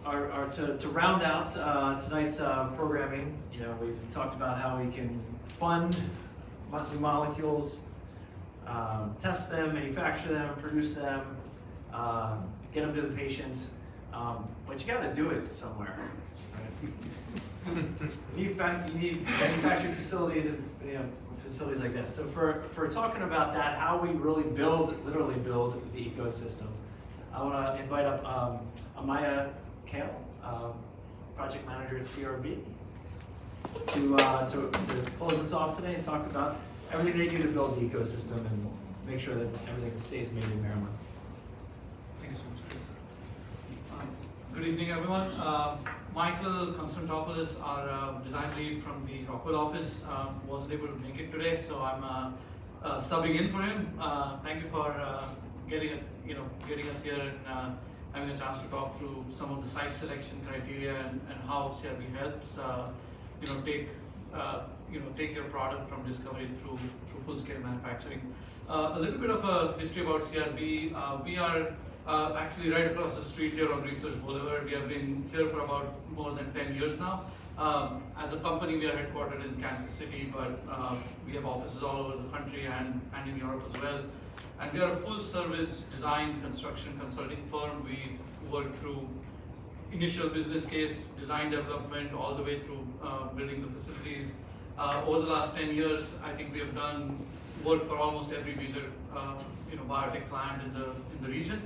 To round out tonight's programming, we've talked about how we can fund new molecules, test them, manufacture them, produce them, get them to the patients, but you got to do it somewhere. Right? you need manufacturing facilities and facilities like this. So for talking about that, how we really literally build the ecosystem, I want to invite up Ameya Kale, project manager at CRB, to close us off today and talk about everything they do to build the ecosystem and make sure that everything stays made in Maryland. Thank you so much, Chris. Good evening, everyone. Michael Konstantopoulos, our design lead from the Rockwell office, wasn't able to make it today, so I'm subbing in for him. Thank you for getting us here and having a chance to talk through some of the site selection criteria and how CRB helps take your product from discovery through full-scale manufacturing. A little bit of a history about CRB. We are actually right across the street here on Research Boulevard. We have been here for about more than 10 years now. As a company, we are headquartered in Kansas City, but we have offices all over the country and in Europe as well. And we are a full-service design, construction, consulting firm. We work through initial business case, design development, all the way through building the facilities. Over the last 10 years, I think we have done work for almost every major biotech client in the region.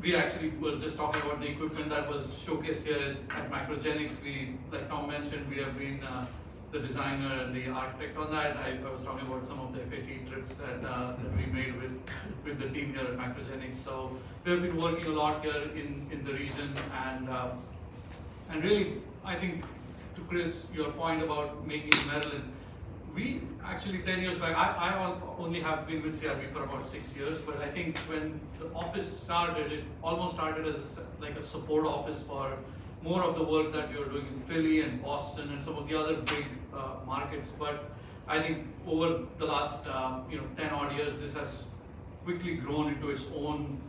We actually were just talking about the equipment that was showcased here at Microgenics. Like Tom mentioned, we have been the designer and the architect on that. I was talking about some of the FAT trips that we made with the team here at Microgenics. So we have been working a lot here in the region, and really, I think to Chris, your point about making Maryland, we actually 10 years back, I only have been with CRB for about 6 years, but I think when the office started, it almost started as like a support office for more of the work that we were doing in Philly and Boston and some of the other big markets. But I think over the last 10 odd years, this has quickly grown into its own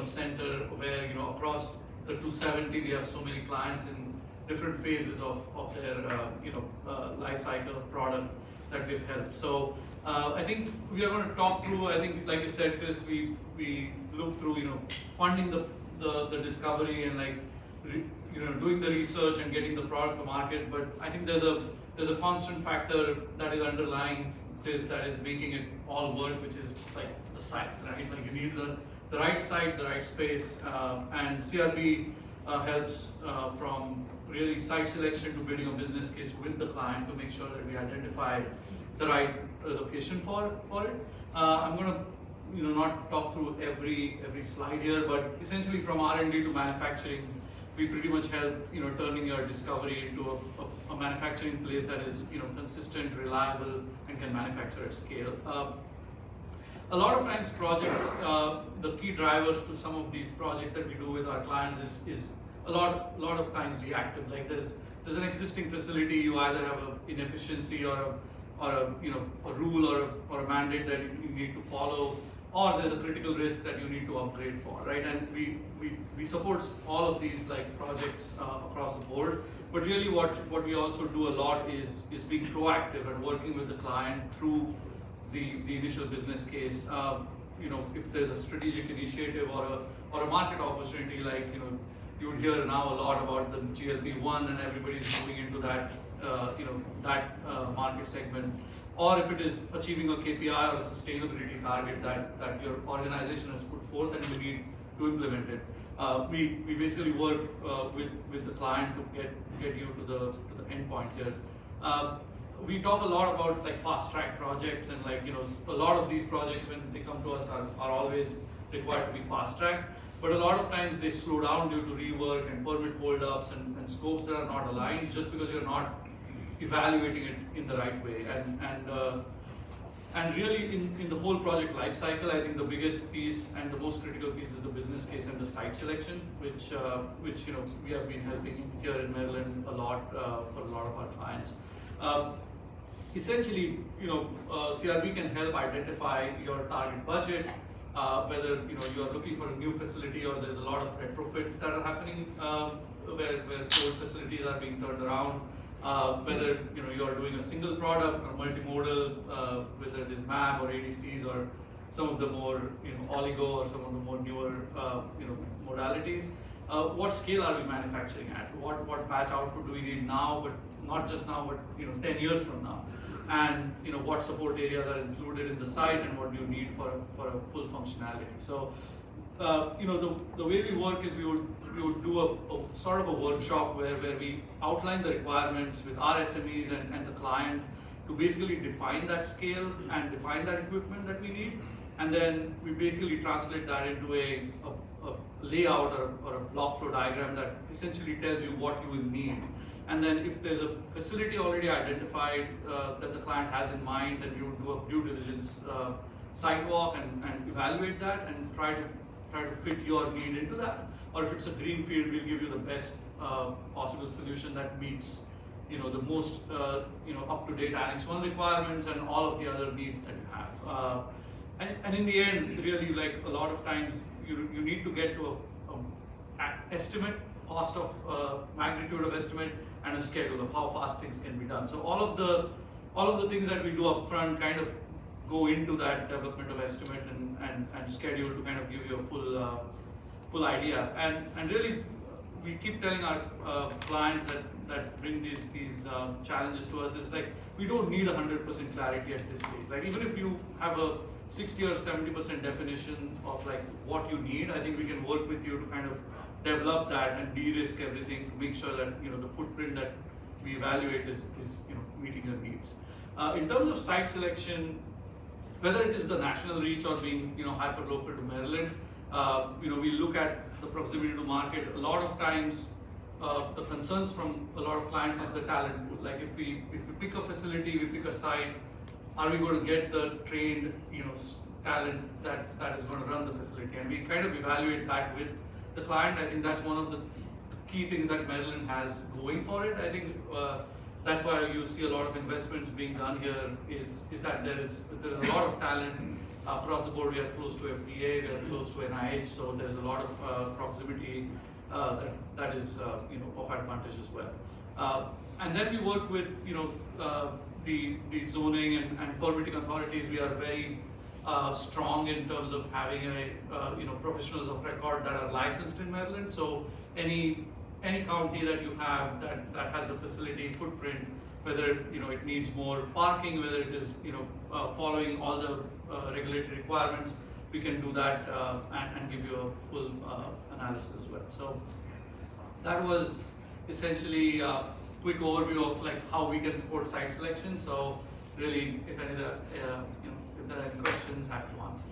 center where across the 270 we have so many clients in different phases of their life cycle of product that we've helped. So I think we are going to talk through. I think, like you said, Chris, we look through funding the discovery and doing the research and getting the product to market. But I think there's a constant factor that is underlying this that is making it all work, which is like the site, right? Like you need the right site, the right space, and CRB helps from really site selection to building a business case with the client to make sure that we identify the right location for it. I'm going to not talk through every slide here, but essentially from R&D to manufacturing, we pretty much help turning your discovery into a manufacturing place that is consistent, reliable, and can manufacture at scale. A lot of times projects, the key drivers to some of these projects that we do with our clients is a lot of times reactive. Like there's an existing facility, you either have an inefficiency or a rule or a mandate that you need to follow, or there's a critical risk that you need to upgrade for, right? And we support all of these like projects across the board. But really, what we also do a lot is being proactive and working with the client through the initial business case. If there's a strategic initiative or a market opportunity, like you would hear now a lot about the GLP-1 and everybody's moving into that market segment. Or if it is achieving a KPI or a sustainability target that your organization has put forth and you need to implement it. We basically work with the client to get you to the end point here. We talk a lot about like fast track projects, and a lot of these projects when they come to us are always required to be fast track. But a lot of times they slow down due to rework and permit holdups and scopes that are not aligned just because you're not evaluating it in the right way. And really in the whole project life cycle, I think the biggest piece and the most critical piece is the business case and the site selection, which we have been helping here in Maryland a lot for a lot of our clients. Essentially, CRB can help identify your target budget, whether you are looking for a new facility or there's a lot of retrofits that are happening where old facilities are being turned around. Whether you are doing a single product or multimodal, whether it is MAB or ADCs or some of the more oligo or some of the more newer modalities. What scale are we manufacturing at? What batch output do we need now, but not just now, but 10 years from now? And what support areas are included in the site, and what do you need for a full functionality? So the way we work is we would do a sort of a workshop where we outline the requirements with our SMEs and the client to basically define that scale and define that equipment that we need, and then we basically translate that into a layout or a block flow diagram that essentially tells you what you will need. And then if there's a facility already identified that the client has in mind, then we would do a due diligence site walk and evaluate that and try to fit your need into that. Or if it's a greenfield, we'll give you the best possible solution that meets the most up-to-date Annex 1 requirements and all of the other needs that you have. And in the end, really, like a lot of times, you need to get to a estimate, cost of magnitude of estimate, and a schedule of how fast things can be done. So all of the things that we do up front kind of go into that development of estimate and schedule to kind of give you a full idea. And really, we keep telling our clients that bring these challenges to us is like, we don't need 100% clarity at this stage. Like even if you have a 60 or 70% definition of like what you need, I think we can work with you to kind of develop that and de-risk everything to make sure that the footprint that we evaluate is meeting your needs. In terms of site selection, whether it is the national reach or being hyper local to Maryland, we look at the proximity to market. A lot of times, the concerns from a lot of clients is the talent pool. Like if we pick a facility, we pick a site, are we going to get the trained talent that is going to run the facility? And we kind of evaluate that with the client. I think that's one of the key things that Maryland has going for it. I think that's why you see a lot of investments being done here is that there's a lot of talent across the board. We are close to FDA, we are close to NIH, so there's a lot of proximity that is of advantage as well. And then we work with the zoning and permitting authorities. We are very strong in terms of having professionals of record that are licensed in Maryland. So any county that you have that has the facility footprint, whether it needs more parking, whether it is following all the regulatory requirements, we can do that and give you a full analysis as well. So that was essentially a quick overview of like how we can support site selection. So really, if there are any questions, happy to answer.